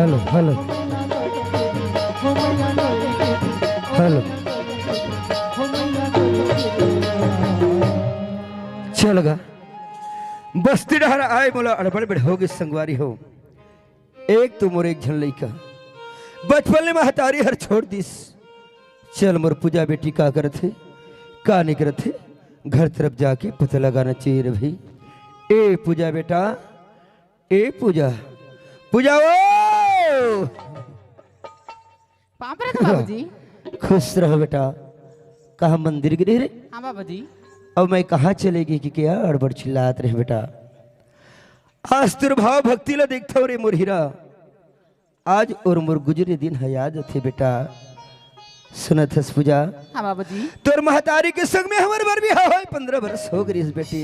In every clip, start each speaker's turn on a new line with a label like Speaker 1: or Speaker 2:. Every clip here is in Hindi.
Speaker 1: हेलो हेलो हेलो चलगा बस्ती डहर आए मोला अड़बड़ बड़ होगी संगवारी हो। एक तो मोर एक झन लइका बचपन में महतारी हर छोड़ दिस। चल मोर पूजा बेटी का करथे का नहीं करथे घर तरफ जाके पता लगाना चाहिए रे भाई। ए पूजा बेटा ए पूजा पूजा ओ
Speaker 2: बाबूजी।
Speaker 1: खुश रहो बेटा। कहा मंदिर गिरे रे?
Speaker 2: हाँ बाबूजी।
Speaker 1: अब मैं कहाँ चलेगी कि क्या अड़बड़ चिल्लात रहे बेटा। आज तुर भाव भक्ति ला देखता हो रे मोर हीरा। आज और मोर गुजरे दिन है याद थे बेटा। सुनत हस पूजा?
Speaker 2: हाँ बाबूजी।
Speaker 1: तोर महतारी के संग में हमारे बार भी हो 15 बरस हो गई बेटी।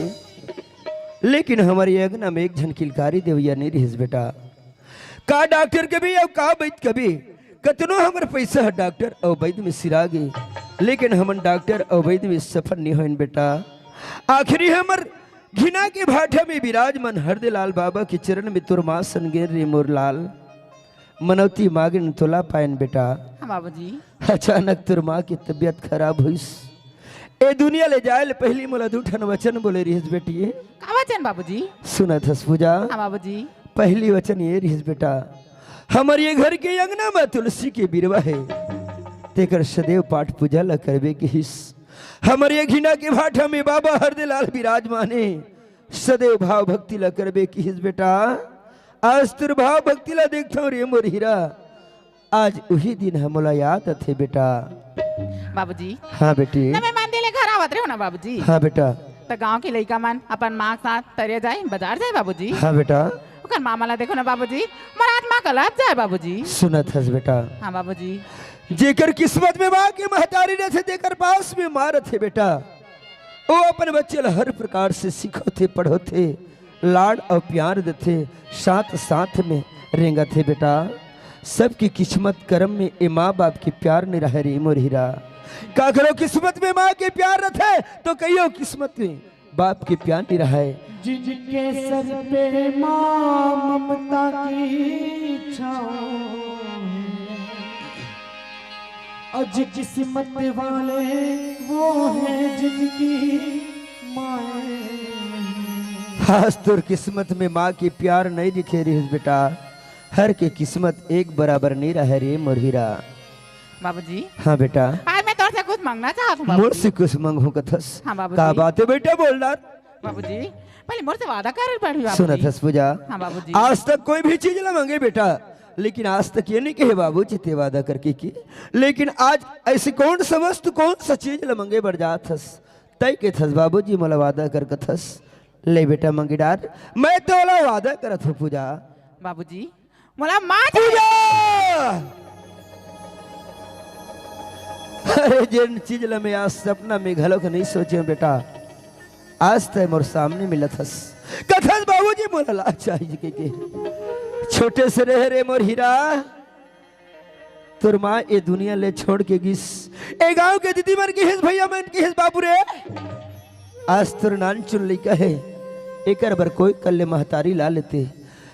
Speaker 1: लेकिन हमारी अगना में एक झन किलकारी देवैया नहीं रही बेटा। का डॉक्टर के भी और का वैद के भी कतनो हमारे पैसा है डॉक्टर और वैद में सिरा गए। लेकिन हम डॉक्टर और वैद में सफर नहीं हो बेटा। आखिरी हमर घिना के भाठा में विराजमान हरदेलाल बाबा के चरण में तुर माँ सनगे रे मोर लाल। मनौती मांगन तोला पायन बेटा।
Speaker 2: हाँ बाबूजी।
Speaker 1: अचानक तुर माँ की तबीयत खराब हुई। ए दुनिया ले जाए ले पहली मोला दूठन वचन बोले रही बेटी।
Speaker 2: का वचन बाबूजी?
Speaker 1: सुनत हस पूजा?
Speaker 2: हाँ बाबूजी।
Speaker 1: पहली वचन ये रही बेटा। हमारे ये घर के अंगना में तुलसी के बिरवा है तेकर सदैव पाठ पूजा ला करबे के हिस। हमारे ये घिना के भाठा में बाबा हरदेलाल विराजमाने सदैव भाव भक्ति ला करबे की हिस बेटा। आज तुर भाव भक्ति ला देखता हूँ रे मोर हीरा। आज वही दिन हमला याद थे बेटा।
Speaker 2: बाबूजी।
Speaker 1: हाँ बेटी।
Speaker 2: ना मैं मंदिर ले घर आवत रहे हो ना बाबूजी।
Speaker 1: हाँ बेटा।
Speaker 2: तो गांव के लइका मन अपन माँ के साथ तरिया जाए बाजार जाए बाबूजी।
Speaker 1: हाँ बेटा।
Speaker 2: ओकर मामा ला देखो ना बाबूजी मोर आत्मा का लाभ जाए बाबूजी।
Speaker 1: सुनत हस बेटा।
Speaker 2: हाँ बाबूजी।
Speaker 1: जेकर किस्मत में माँ की महतारी न थे देकर पास में मार थे बेटा। वो अपन बच्चे ला हर प्रकार से सीखो थे पढ़ो थे लाड और प्यार देते साथ साथ में रेंगा थे बेटा। सबकी किस्मत कर्म में ए माँ बाप के प्यार नहीं रहे रे मोर हीरा। का करो किस्मत में माँ के प्यार रहे तो कहियो किस्मत में बाप के प्यार नहीं रहे।
Speaker 3: जिनके सर पे माँ ममता की छाँव आज किस्मत वाले वो हैं जिनकी माँ।
Speaker 1: आज तोर किस्मत में माँ की प्यार नहीं दिखे रही बेटा। हर के किस्मत एक बराबर नहीं रहे रे मोर हीरा।
Speaker 2: बाबूजी।
Speaker 1: हाँ बेटा।
Speaker 2: आज मैं तोर से कुछ मांगना चाहता हूँ
Speaker 1: मोर से कुछ मांगू कथस।
Speaker 2: हाँ बाबूजी।
Speaker 1: का बात है बेटा बोलना।
Speaker 2: बाबूजी पहले मोर से वादा कर पड़ी बाबूजी।
Speaker 1: सुनत हस पूजा?
Speaker 2: हाँ बाबूजी।
Speaker 1: आज तक कोई भी चीज ना मांगे बेटा। लेकिन आज तक ये नहीं कहे बाबू चिते वादा करके की। लेकिन आज ऐसी कौन सा वस्तु कौन सा चीज ला मांगे बढ़ जात हस तय के थस बाबूजी मोला वादा कर कथस। ले बेटा मंगी डार मैं तो वादा करत हूँ पूजा।
Speaker 2: बाबूजी मोला माँ
Speaker 1: पूजा अरे जिन चीज ला मैं आज सपना में घलोक नहीं सोचे बेटा आज तय मोर सामने मिलत हस। कथस बाबूजी मोला लाज चाहिए के छोटे से रह रे मोर हीरा। तुर माँ ये दुनिया ले छोड़ के गिस। ए गांव के दीदी मन की हिस भैया मन की हिस बाबू रे। आज तुर नान चुन लइका है एकर बर कोई कल्ले महतारी ला लेते।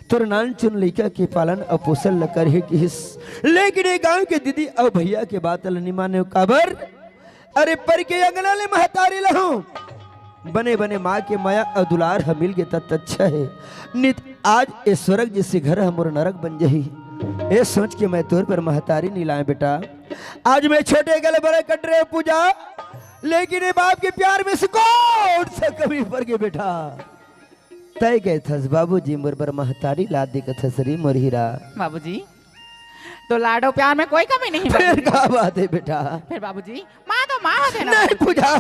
Speaker 1: तुर नान चुन लइका के पालन और पोषण ल करे की हिस। लेकिन ये गांव के दीदी और भैया के बात ल नहीं माने काबर। अरे पर के अंगना ले महतारी लहूं बने बने माँ के माया और दुलार हम मिल गए तब अच्छा है। नित आज ये स्वर्ग जैसे घर हमर नरक बन जाही। ये सोच के मैं तोर पर महतारी नहीं लाए बेटा। आज मैं छोटे गले बड़े कट रहे पूजा। लेकिन ये बाप के प्यार में से कौन सा कमी पड़ गए बेटा। तय गए थस बाबूजी मोर पर महतारी ला दे कथस रे मोर हीरा।
Speaker 2: बाबूजी तो लाडो प्यार में कोई कमी नहीं।
Speaker 1: फिर क्या बात है बेटा।
Speaker 2: फिर बाबूजी माँ तो माँ होते ना।
Speaker 1: नहीं पूजा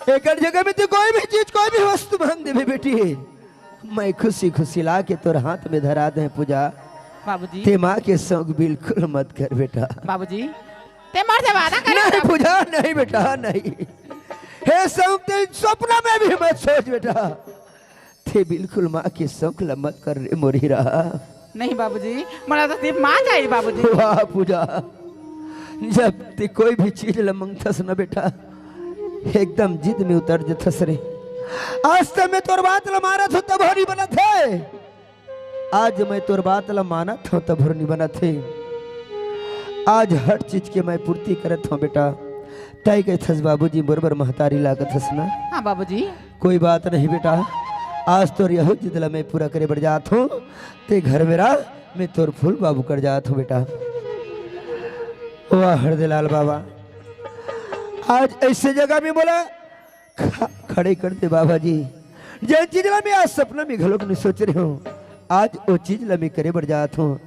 Speaker 1: एक जगह में तो कोई भी चीज कोई भी वस्तु मांग दे बेटी। मैं खुशी खुशी ला के तोर हाथ में धरा दे पूजा।
Speaker 2: बाबूजी
Speaker 1: ते माँ के शौक बिल्कुल मत कर बेटा।
Speaker 2: बाबूजी ते मोर से वादा कर।
Speaker 1: नहीं पूजा नहीं बेटा नहीं। हे शौक ते सपना में भी मत सोच बेटा। ते बिल्कुल माँ के शौक ला मत कर रे मोर हीरा।
Speaker 2: नहीं बाबूजी मोला तो सिर्फ माँ चाहिए बाबूजी।
Speaker 1: वाह पूजा जब ते कोई भी चीज ला मांगथस ना बेटा एकदम जिद में उतर जथस रे। आज तक मैं तोर बात ला मारा था तब हरी बना थे। आज मैं तोर बात ला माना था तब नहीं बना थे। आज हर चीज के मैं पूर्ति करत हूँ बेटा। तय कह थस बाबूजी बरबर महतारी लागत हस ना।
Speaker 2: हाँ बाबूजी।
Speaker 1: कोई बात नहीं बेटा, आज तोर यहो जिदला मैं पूरा करे बढ़ जात हूँ। ते घर मेरा मैं तोर फूल बाबू कर जात हूँ बेटा। वाह हरदेलाल बाबा, आज ऐसे जगह में बोला खड़े करते बाबा जी। जय चीज ला मैं आज सपना में घलोक नहीं सोच रहे हूँ, आज वो चीज ला मैं करे बढ़ जात हूँ।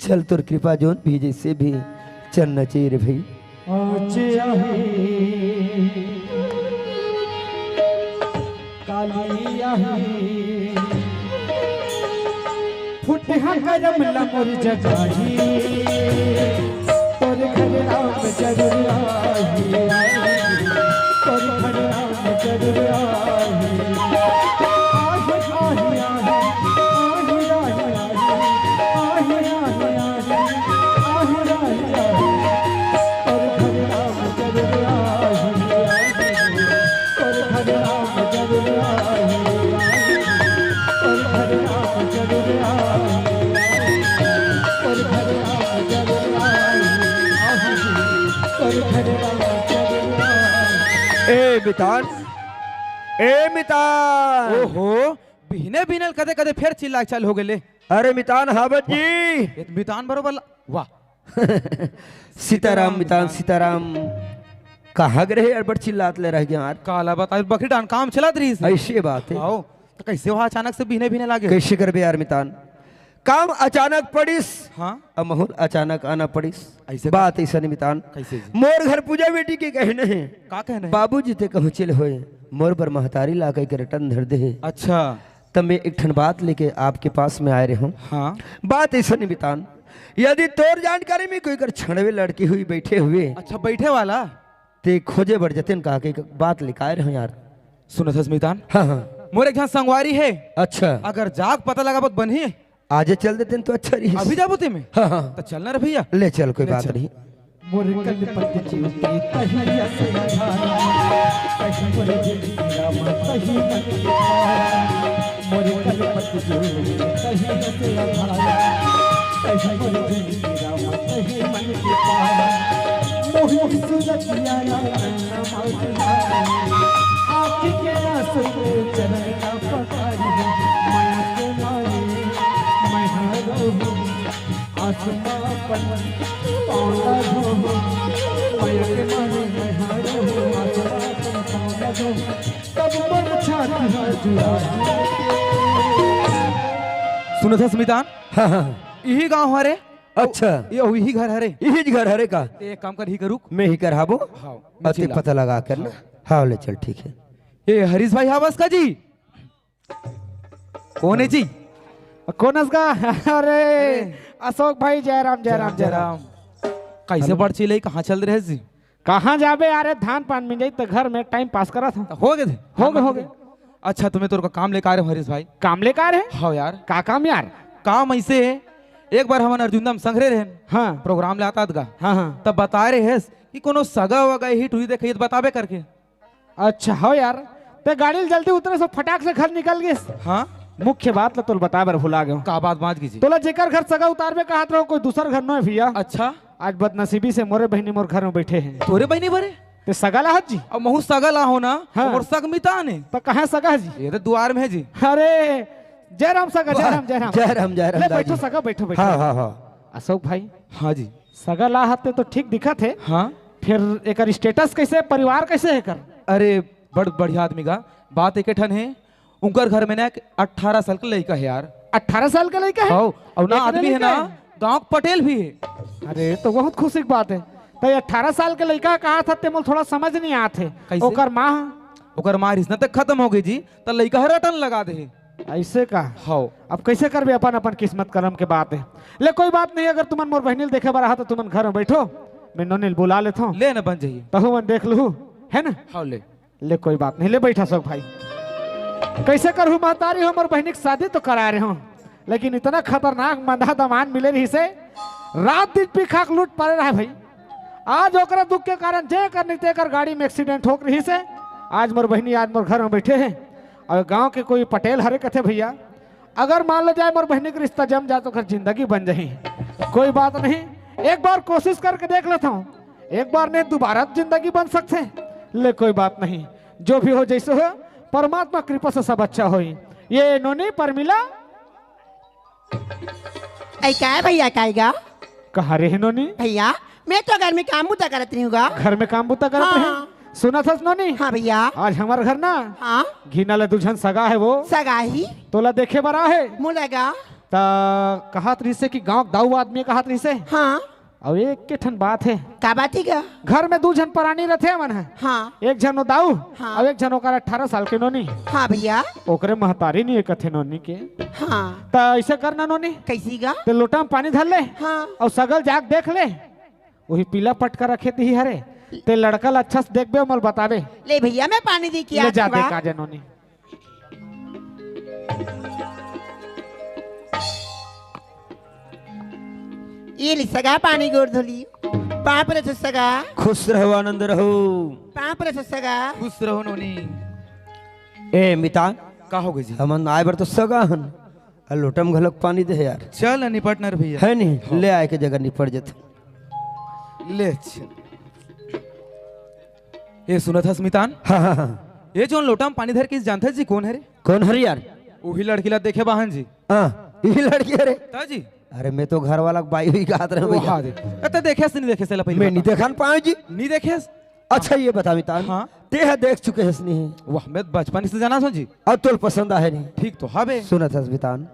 Speaker 1: चल तोर कृपा जोन भी जैसे भी चलना चाहिए रे भाई।
Speaker 3: आज आही काली आही फुटहा करम लमोर जगाही तोर घर राम जरूर आही तोर घर राम जरूर आही आही आही आही आही आही आही आही आही तोर घर राम जरूर आही तोर घर राम जरूर आही तोर घर राम जरूर आही तोर घर राम जरूर आही तोर घर राम जरूर आही।
Speaker 1: ए मितान, ए मितान।
Speaker 4: ओहो, बिहने बिनल कदे कदे फिर चिल्ला चल हो गेले।
Speaker 1: अरे मितान हावत जी।
Speaker 4: ये मितान बरोबर वाह।
Speaker 1: सीताराम मितान सीताराम। कहाँ गए अड़बड़ चिल्लात ले रह गया यार।
Speaker 4: काला बता बकरी डान काम चलात रही से।
Speaker 1: ऐसी बात है।
Speaker 4: आओ तो कैसे वहाँ अचानक से बिहने बिहने लागे।
Speaker 1: कैसे कर बे यार मितान, काम अचानक पड़िस।
Speaker 4: हाँ
Speaker 1: अब महूल अचानक आना पड़िस।
Speaker 4: ऐसे
Speaker 1: बात ऐसा नहीं मितान।
Speaker 4: कैसे जी?
Speaker 1: मोर घर पूजा बेटी के कहने हैं।
Speaker 4: का कहना है?
Speaker 1: बाबूजी ते कहूँ चल होए मोर पर महतारी ला के रटन धर दे।
Speaker 4: अच्छा
Speaker 1: तब मैं एक ठन बात लेके आपके पास में आए रहे हूँ।
Speaker 4: हाँ
Speaker 1: बात ऐसा नहीं मितान, यदि तोर जानकारी में कोई कर छड़वे लड़की हुई बैठे हुए
Speaker 4: अच्छा बैठे वाला
Speaker 1: ते खोजे बढ़ जते कहा के बात लिखाए रहे यार।
Speaker 4: सुनो थस मितान,
Speaker 1: हाँ हाँ
Speaker 4: मोर एक यहाँ संगवारी है।
Speaker 1: अच्छा
Speaker 4: अगर जाग पता लगा बहुत बनी
Speaker 1: आजे चल देते तो अच्छा रही।
Speaker 4: अभी जाबो ते में
Speaker 1: हाँ हाँ
Speaker 4: तो चलना रे भैया।
Speaker 1: ले चल कोई
Speaker 4: ले
Speaker 1: बात
Speaker 4: चल।
Speaker 1: नहीं।
Speaker 3: मोर कलपत जीवती तही असना तही मोर जिंदगी राम तही मन के धारा मोर कलपत जीवती तही असना तही मोर जिंदगी राम तही मन के धारा मोहि सुरतिया नाम आँख के आंसू चरण का पकारी माया के मारे मैं हारो आसमां पर पाला धो माया के मारे मैं हारो आसमां पर पाला धो तब मन छाती जुड़ा।
Speaker 4: सुनो थस मितान,
Speaker 1: हाँ हाँ
Speaker 4: यही गाँव हरे।
Speaker 1: अच्छा
Speaker 4: ये वही घर हरे।
Speaker 1: यही घर हरे का
Speaker 4: एक काम कर ही करूँ
Speaker 1: मैं ही करहाबो।
Speaker 4: हाँ
Speaker 1: अति पता लगा कर ना। हाँ ले चल ठीक है।
Speaker 4: ये हरीश भाई हावस का जी कौन है जी?
Speaker 3: कौन का? अरे अशोक भाई जयराम जयराम जयराम।
Speaker 4: कैसे बढ़ चिले कहाँ चल रहे जी?
Speaker 3: कहाँ जाबे अरे धान पान में जाई तो घर में टाइम पास करा था।
Speaker 4: हो गए थे?
Speaker 3: हो गए।
Speaker 4: अच्छा तुम्हें तो काम लेकर आ रहे हो हरीश भाई।
Speaker 3: काम लेकर है?
Speaker 4: हाँ यार
Speaker 3: का काम यार?
Speaker 4: काम ऐसे है, एक बार हम अर्जुनदम संघरे रहे
Speaker 3: हाँ
Speaker 4: प्रोग्राम ले आता था
Speaker 3: हाँ हाँ
Speaker 4: तब बता रहे हैं कि कोनो सगा वगा हिट हुई देखे बताबे करके।
Speaker 3: अच्छा हो यार ते गाड़ी जल्दी उतरे सो फटाक से घर निकल गए।
Speaker 4: हाँ
Speaker 3: मुख्य बात ला तो बता बर भुला गयो।
Speaker 4: का बात बात कीजिए।
Speaker 3: तोला जेकर घर सगा उतारबे कहा रहो कोई दूसर घर न है भैया।
Speaker 4: अच्छा
Speaker 3: आज बदनसीबी से मोरे बहनी मोर घर में बैठे हैं।
Speaker 4: तोरे बहनी बरे
Speaker 3: ते सगा लाहत जी?
Speaker 4: अब महू सगा ला हो ना।
Speaker 3: हाँ।
Speaker 4: और सग मिता ने
Speaker 3: तो कहाँ सगा जी?
Speaker 4: ये तो द्वार में है जी।
Speaker 3: अरे जयराम सगा जयराम जयराम
Speaker 1: जयराम जयराम
Speaker 3: ले
Speaker 1: दादी।
Speaker 3: बैठो सगा बैठो बैठो।
Speaker 1: हाँ हाँ हाँ
Speaker 3: अशोक भाई
Speaker 4: हाँ जी
Speaker 3: सगा लाहत तो ठीक दिखा थे।
Speaker 4: हाँ
Speaker 3: फिर एक स्टेटस कैसे परिवार कैसे है कर?
Speaker 4: अरे बड़ बढ़िया आदमी का बात एक ठन है। उनकर घर में ना 18 साल का लड़का है यार।
Speaker 3: 18 साल का लड़का है?
Speaker 4: हाँ और ना
Speaker 3: एक
Speaker 4: आदमी है
Speaker 3: लड़का
Speaker 4: ना गांव का पटेल भी है।
Speaker 3: अरे तो बहुत खुशी की बात है। तो 18 साल के लड़का कहा था ते मोल थोड़ा समझ नहीं आते।
Speaker 4: कैसे?
Speaker 3: ओकर माँ
Speaker 4: ओकर माँ रिश्ता तक खत्म हो गई जी तो लड़का है रटन लगा दे।
Speaker 3: ऐसे का?
Speaker 4: हाँ
Speaker 3: अब कैसे करबे अपन अपन किस्मत करम के बात है। ले कोई बात नहीं, अगर तुमन मोर बहनील देखे बार रहा तो तुमन घर में बैठो मैं नोनील बुला लेता हूँ।
Speaker 4: ले ना बन जाइए।
Speaker 3: तहु मन देख लू है ना।
Speaker 4: हाँ ले
Speaker 3: ले कोई बात नहीं, ले बैठा सब भाई। कैसे करूँ महतारी हो मोर बहनी की शादी तो करा रहे हो लेकिन इतना खतरनाक मंदा दमान मिले रही से रात दिन पी खाक लूट पड़े रहा है भाई। आज ओकरा दुख के कारण जे कर नहीं तेकर गाड़ी में एक्सीडेंट हो रही से आज मोर बहनी आज मोर घर में बैठे हैं और गांव के कोई पटेल हरे कथे भैया अगर मान लो जाए मोर बहनी के रिश्ता जम जाए तो घर जिंदगी बन जाही। कोई बात नहीं, एक बार कोशिश करके देख लेता हूँ, एक बार नहीं दोबारा जिंदगी बन सकते हैं। ले कोई बात नहीं, जो भी हो जैसे हो, परमात्मा कृपा से सब अच्छा हो। ये नोनी परमिला
Speaker 5: ऐ क्या है भैया काएगा
Speaker 3: कहाँ रहे नोनी?
Speaker 5: भैया मैं तो घर में काम बुता करत नहीं होगा।
Speaker 3: घर में काम बुता करते
Speaker 5: हाँ।
Speaker 3: हैं। सुना था नोनी?
Speaker 5: हाँ भैया।
Speaker 3: आज हमारे घर ना
Speaker 5: हाँ
Speaker 3: घीना ले दुल्हन सगा है, वो
Speaker 5: सगाही
Speaker 3: तोला देखे बरा है
Speaker 5: मुलेगा।
Speaker 3: ता कहा रही से कि गांव दाऊ आदमी कहा रही से।
Speaker 5: हाँ
Speaker 3: और एक के ठन बात है,
Speaker 5: का बात ही का।
Speaker 3: घर में 2 जन परानी रहते मन है।
Speaker 5: हाँ
Speaker 3: एक जन दाऊ
Speaker 5: हाँ।
Speaker 3: और एक जन ओकर 18 साल के नोनी।
Speaker 5: हाँ भैया।
Speaker 3: ओकरे महतारी नहीं कथे नोनी के।
Speaker 5: हाँ
Speaker 3: ता ऐसे करना नोनी,
Speaker 5: कैसी का।
Speaker 3: ते लोटा में पानी धर ले
Speaker 5: हाँ
Speaker 3: और सगल जाग देख ले, वही पीला पट कर रखे थी हरे, ते लड़का ला अच्छा से देखबे मल बतावे।
Speaker 5: ले भैया मैं पानी दी किया
Speaker 3: ले जा दे काजे नोनी।
Speaker 5: ये ली सगा पानी गोर धोली पाप रे सगा।
Speaker 1: खुश रहो, आनंद रहो।
Speaker 5: पाप रे सगा।
Speaker 4: खुश रहो नोनी।
Speaker 1: ए मितान,
Speaker 4: का हो गई जी?
Speaker 1: हमन आए बर तो सगा हन, आ लोटम घलक पानी दे यार।
Speaker 4: चल निपट नर भैया।
Speaker 1: है नहीं, ले आए के जगह निपट जत।
Speaker 4: ले चल। ये सुना था स्मितान,
Speaker 1: हाँ हाँ हाँ।
Speaker 4: ये जो लोटा में पानी धर के जानते जी कौन है रे?
Speaker 1: कौन हरी यार?
Speaker 4: वही लड़की ला देखे बाहन जी।
Speaker 1: हाँ ये लड़की है रे।
Speaker 4: ता जी
Speaker 1: अरे मैं तो घर वाला बाई हुई गात रहे
Speaker 4: वो
Speaker 1: भैया।
Speaker 4: हाँ दे। अते देखे से नहीं देखे से
Speaker 1: मैं नहीं देखा पाऊँ जी।
Speaker 4: नहीं देखे।
Speaker 1: अच्छा ये बता मितान,
Speaker 4: हाँ।
Speaker 1: ते देख चुके हैं नहीं?
Speaker 4: वाह मैं बचपन से जाना सो जी।
Speaker 1: अब तो पसंद आए नहीं।
Speaker 4: ठीक तो हाँ बे।
Speaker 1: सुना था मितान,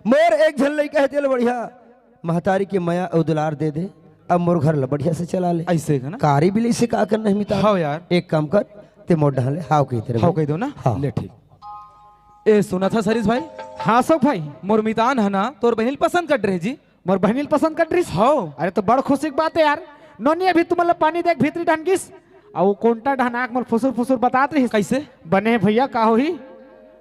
Speaker 1: मोर एक झन लई कहते ले बढ़िया महतारी के माया और दुलार दे दे, अब मोर घर ला बढ़िया से चला ले।
Speaker 4: ऐसे का ना?
Speaker 1: कारी बिली से का करना है मितान?
Speaker 4: हाँ यार।
Speaker 1: एक काम कर, ते मोर ढाले हाव कही तेरे
Speaker 4: हाँ कह दो ना।
Speaker 1: हाँ।
Speaker 4: ले ठीक। ए सुना था सरीस भाई,
Speaker 3: हाँ सब भाई,
Speaker 4: मोर मितान है ना तोर बहन पसंद कर रहे जी।
Speaker 3: मोर बहनील पसंद कर रही।
Speaker 4: हाँ
Speaker 3: अरे तो बड़ खुशी की बात है यार। नोनी अभी तुम पानी देख भीतरी ढनगिस और वो कोंटा ढनाक मोर फुसुर फुसुर बतात रही।
Speaker 4: कैसे
Speaker 3: बने भैया का हो ही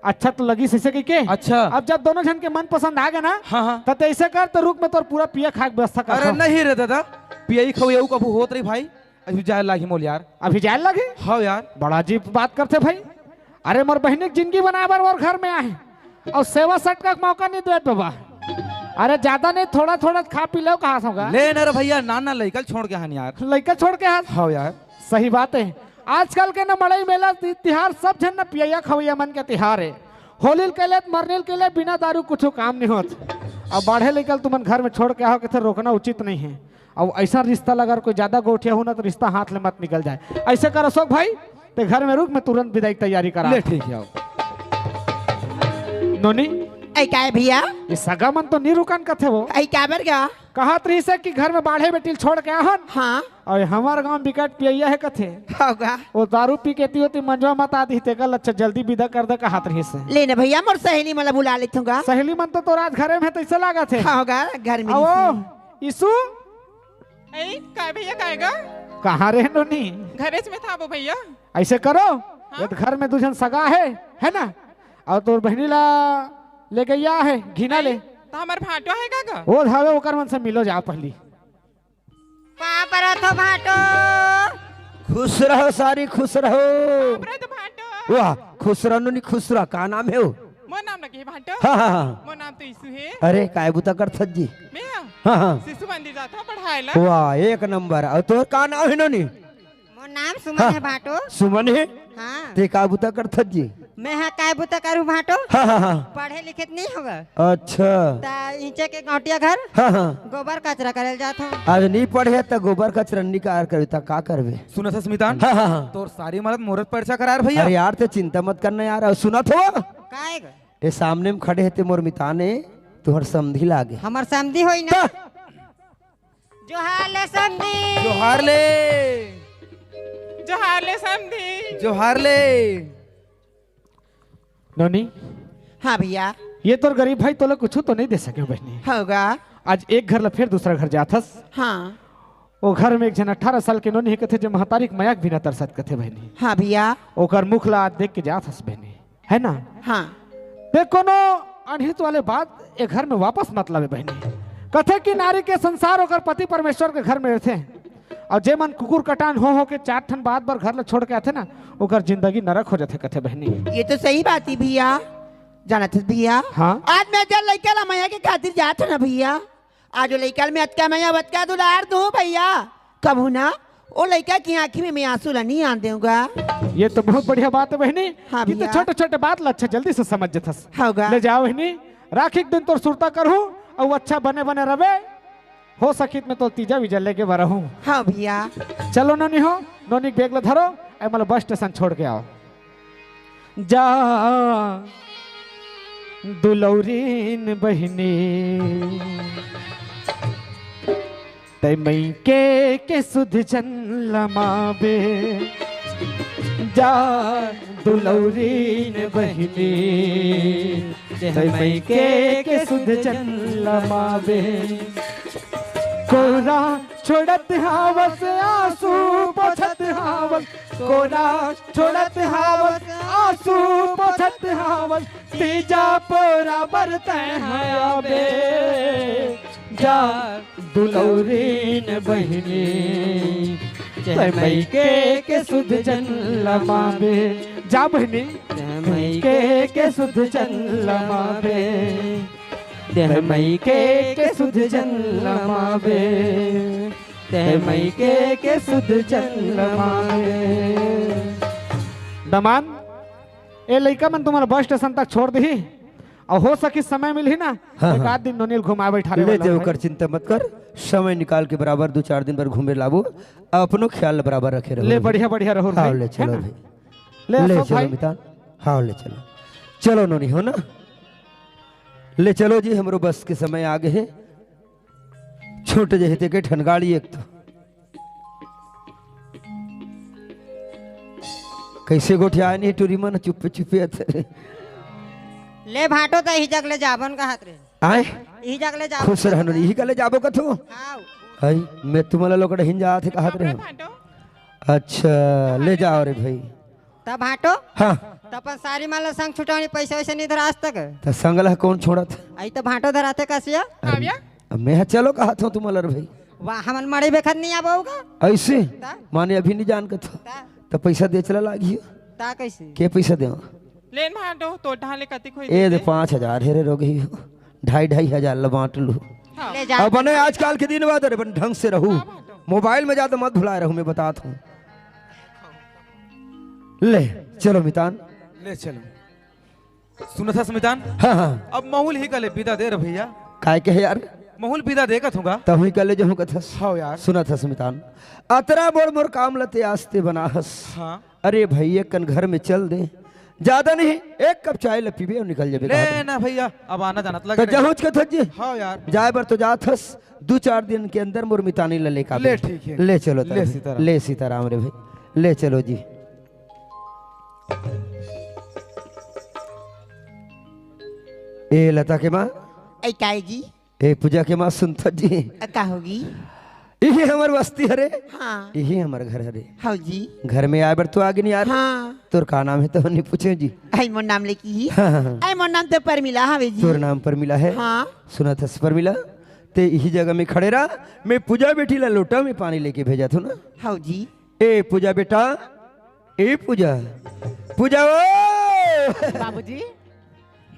Speaker 3: अच्छा तो लगी से के।
Speaker 4: अच्छा।
Speaker 3: अब जब दोनों जन के मन पसंद आ गए ना,
Speaker 4: हाँ हाँ।
Speaker 3: तब तो ऐसे कर तो रुक में तो पूरा पिया खा के व्यवस्था कर।
Speaker 4: अरे नहीं रे दादा, पियाई खवैऊ कबू होत रही भाई, अभी जाए लागी मोल यार।
Speaker 3: अभी जाए लगे।
Speaker 4: हाँ यार।
Speaker 3: बड़ा अजीब बात करते भाई। अरे मोर बहनी की जिंदगी बनाए बार और घर में आए और सेवा सट का मौका नहीं दे बाबा। अरे ज्यादा नहीं, थोड़ा थोड़ा खा पी लो, कहाँ होगा।
Speaker 4: ले न रे भैया, नाना लइकल छोड़ के हन यार।
Speaker 3: लड़का छोड़ के हाथ।
Speaker 4: हाँ यार
Speaker 3: सही बात है। आजकल के ना मड़ई मेला तिहार सब जन ना पिया खवैया मन के तिहार है। होली के लिए मरने के लिए बिना दारू कुछ काम नहीं होता। अब बढ़े लेकर तुम घर में छोड़ के आओ के रोकना उचित नहीं है। अब ऐसा रिश्ता अगर कोई ज्यादा गोठिया होना तो रिश्ता हाथ ले मत निकल जाए। ऐसे कर अशोक भाई, ते घर में रुक, मैं तुरंत विदाई की तैयारी करा।
Speaker 4: ले ठीक है।
Speaker 3: नोनी
Speaker 5: ऐ क्या है भैया।
Speaker 3: ये सगा मन तो नहीं रुकन कथे वो।
Speaker 5: ऐ क्या बर गया।
Speaker 3: कहा रही से कि घर में बाढ़े बेटिल छोड़ के आहन
Speaker 5: हाँ
Speaker 3: और हमार गांव बिकट पिया है कथे।
Speaker 5: होगा।
Speaker 3: वो दारू पी के होती मंजवा मत आती ते कल अच्छा जल्दी विदा कर दे कहा रही से।
Speaker 5: लेना भैया मोर सहेली मला बुला लेतूंगा।
Speaker 3: सहेली मन तो रात घरे में तो ऐसा लगा थे।
Speaker 5: हाँ होगा घर में।
Speaker 3: आओ ईसु
Speaker 2: ऐ काय भैया काएगा
Speaker 3: कहाँ रहे नोनी?
Speaker 2: घरेज में था वो भैया।
Speaker 3: ऐसे करो, ये तो घर में दूजन सगा है ना, और तो बहनी ला ले गया है घीना ले
Speaker 2: तो हमार भाटो है का
Speaker 3: वो धावे ओकर मन से मिलो जा पहली।
Speaker 5: पापरा तो भाटो।
Speaker 1: खुश रहो सारी, खुश रहो।
Speaker 2: हमरे तो भाटो।
Speaker 1: वाह खुश रहो नी, खुश रहो। का नाम है वो?
Speaker 2: मोर नाम लगे भाटो।
Speaker 1: हाँ हाँ हाँ।
Speaker 2: मोर नाम तो ईसु है।
Speaker 1: अरे काय बुता कर जी?
Speaker 2: मैं
Speaker 1: हाँ हाँ।
Speaker 2: शिशु मंदिर जाता पढ़ाए ला।
Speaker 1: वाह एक नंबर। और तो का नाम है नोनी?
Speaker 5: मोर नाम सुमन है भाटो।
Speaker 1: सुमन है।
Speaker 5: हाँ
Speaker 1: ते का बुता कर जी?
Speaker 5: मैं हाँ काय बुता करूँ भाटो।
Speaker 1: हाँ हाँ हाँ।
Speaker 5: पढ़े लिखे नहीं होगा।
Speaker 1: अच्छा।
Speaker 5: ता ईंचे के गौटिया घर
Speaker 1: हाँ हाँ।
Speaker 5: गोबर कचरा करल जात हूँ।
Speaker 1: आज नहीं पढ़े तो गोबर कचरन्नी का कर का करबे?
Speaker 4: सुना था स्मितान,
Speaker 1: हाँ हाँ हाँ।
Speaker 4: तोर सारी मदद मुहूर्त परिचय करा भैया।
Speaker 1: अरे यार ते चिंता मत करना यार। और सुना तो
Speaker 5: काय ग?
Speaker 1: ये सामने में खड़े थे मोर मिताने, तुहर समधी लागे।
Speaker 5: हमार समधी होई ना। जो हाल समधी।
Speaker 4: जोहार ले,
Speaker 2: जोहार ले समधी।
Speaker 4: जोहार ले।
Speaker 3: नोनी
Speaker 5: हाँ भैया।
Speaker 3: ये तो गरीब भाई तो कुछ तो नहीं दे सके बहनी।
Speaker 5: होगा।
Speaker 3: आज एक घर ला फिर दूसरा घर जाथस।
Speaker 5: हाँ
Speaker 3: वो घर में एक जन 18 साल के नोनी कथे जो महतारी के मयाक भी न तरसत कथे बहनी।
Speaker 5: हाँ भैया।
Speaker 3: ओकर मुख ला देख के जाथस बहनी, है ना।
Speaker 5: हाँ
Speaker 3: देख कोनो अनहित वाले बात एक घर में वापस मत लावे बहनी। कथे कि नारी के संसार होकर पति परमेश्वर के घर में रहते, और जे मन कुकुर कटान हो के 4 ठन बाद घर ला छोड़ के आते ना, ओकर जिंदगी नरक हो जाते कथे बहनी।
Speaker 5: ये तो सही बात ही भैया। जाना थे भैया
Speaker 3: हाँ।
Speaker 5: आज मैं जल लड़का ला मैया के खातिर जात हूँ ना भैया। आज वो लड़का में अतका मैया बतका दुलार दूँ भैया। कब हूँ ना वो लड़का की आँखी में मैं आंसू नहीं आन दूंगा।
Speaker 3: ये तो बहुत बढ़िया बात है बहनी।
Speaker 5: हाँ
Speaker 3: ये तो
Speaker 5: भैया।
Speaker 3: छोटे छोटे बात ला अच्छा जल्दी से समझ जथस।
Speaker 5: होगा।
Speaker 3: ले जाओ बहनी राखी के दिन तो सुरता करूँ और वो अच्छा बने बने रवे हो सकित में तो तीजा भी जल्ले के बरहूँ।
Speaker 5: हाँ भैया।
Speaker 3: चलो नोनी हो नोनी के बेग ला धरो ऐ मतलब बस स्टेशन छोड़ के आओ। जा दुलौरीन बहनी तै मई के सुध जन लमाबे जा दुलौरीन बहनी तै मई के सुध जन लमाबे कोरा छोड़त हावस आंसू पोछत हावस कोरा छोड़त हावस आंसू पोछत हावस तीजा पोरा बरते हैं आबे जा दुलौरीन बहनी तै मई के सुध जन लमाबे जा बहनी मई के सुध जन लमाबे तै मई के सुध जन लमाबे तै मई के सुध जन लमाबे। दमान ए लइका मन तुम्हारा बस स्टेशन तक छोड़ दी और हो सके समय मिली ना
Speaker 1: हाँ,
Speaker 3: एक आध दिन नोनील घुमावे ठारे
Speaker 1: ले
Speaker 3: वाला
Speaker 1: जाओ
Speaker 3: भाई।
Speaker 1: कर चिंता मत कर समय निकाल के बराबर 2-4 दिन पर घूमे लाबो अपनो ख्याल बराबर रखे रहो।
Speaker 3: ले बढ़िया बढ़िया रहो
Speaker 1: हाँ
Speaker 3: भाई,
Speaker 1: ले
Speaker 3: है
Speaker 1: चलो
Speaker 3: ना?
Speaker 1: भाई ले
Speaker 3: अशोक
Speaker 1: चलो
Speaker 3: भाई।
Speaker 1: मितान। हाँ ले चलो चलो नोनी हो ना ले चलो जी हमरो बस के समय आगे है छोटे जहते के ठनगाड़ी एक तो कैसे गोठिया नहीं टूरी मन चुप्पे चुप्पे अथरे
Speaker 5: ले भाटो तो ही जगले जाबन का हाथ रे
Speaker 1: आए
Speaker 5: ही जगले जाबन।
Speaker 1: खुश रहनो यही कले जाबो कथो
Speaker 5: हाँ।
Speaker 1: हाय मैं तुम्हारा लोकड़ हिंजा थे कहत रहे अच्छा ले जाओ रे भाई।
Speaker 5: तब भाटो
Speaker 1: हाँ
Speaker 5: तब अपन सारी माला संग छुटानी पैसे वैसे नहीं धरा आज तक।
Speaker 1: तो संगला कौन छोड़ा था
Speaker 5: आई तो भाटो धराते कसिया।
Speaker 1: अब मैं चलो कहा था तुम्हारा रे भाई
Speaker 5: वाह हमन मड़े बेखत नहीं आबोगा।
Speaker 1: ऐसे
Speaker 5: ता?
Speaker 1: माने अभी नहीं जान का था
Speaker 5: ता
Speaker 1: तो पैसा दे चला लागी
Speaker 5: ता कैसे
Speaker 1: के पैसा दे
Speaker 2: लेन भाटो तो ढाले कति खोई
Speaker 1: ए दे 5,000 हेरे रो गई 2,500 ला बांट लू।
Speaker 5: ले जा।
Speaker 1: अब बने आजकल के दिन बाद अरे बन ढंग से रहूं मोबाइल में ज्यादा मत भुलाए रहूं मैं बताता हूँ। ले चलो मितान।
Speaker 4: ले चलो सुना था स्मितान
Speaker 1: हाँ हाँ
Speaker 4: अब महूल ही कले विदा दे रहे भैया
Speaker 1: काय के है यार
Speaker 4: महूल विदा देगा थूंगा
Speaker 1: तब ही कले जो कथा
Speaker 4: हाँ यार
Speaker 1: सुना था स्मितान अतरा मोर मोर काम लते आस्ते बनाहस।
Speaker 4: हाँ
Speaker 1: अरे भैया कन घर में चल दे ज्यादा नहीं एक कप चाय ल पीबे और निकल जाबे
Speaker 4: ले ना भैया अब आना जाना तो
Speaker 1: तो
Speaker 4: लगे
Speaker 1: जहुच के थज
Speaker 4: हाँ यार
Speaker 1: जाए बर तो जात हस 2-4 दिन के अंदर मोर मितानी ल लेका
Speaker 4: ले ठीक है
Speaker 1: ले चलो
Speaker 4: ले सीताराम।
Speaker 1: ले सीताराम रे भाई ले चलो जी। ए लता के माँ
Speaker 5: आई काय जी
Speaker 1: ए पूजा के माँ सुनता जी
Speaker 5: का होगी।
Speaker 1: यही हमार बस्ती हरे
Speaker 5: हाँ
Speaker 1: यही हमार घर हरे
Speaker 5: हाँ जी।
Speaker 1: घर में आए बर तो आगे नहीं यार
Speaker 5: हाँ
Speaker 1: तोर का नाम है तो नहीं पूछे जी।
Speaker 5: आई मोर नाम लेकी ही।
Speaker 1: हाँ, हाँ, हाँ।
Speaker 5: आई मोर नाम तो पर मिला हवे जी।
Speaker 1: तोर नाम पर मिला है
Speaker 5: हाँ
Speaker 1: सुना था पर मिला ते यही जगह में खड़े रहा मैं पूजा बेटी ला लोटा में पानी लेके भेजा था ना।
Speaker 5: हाँ जी।
Speaker 1: ए पूजा बेटा ए पूजा पूजा ओ
Speaker 2: बाबूजी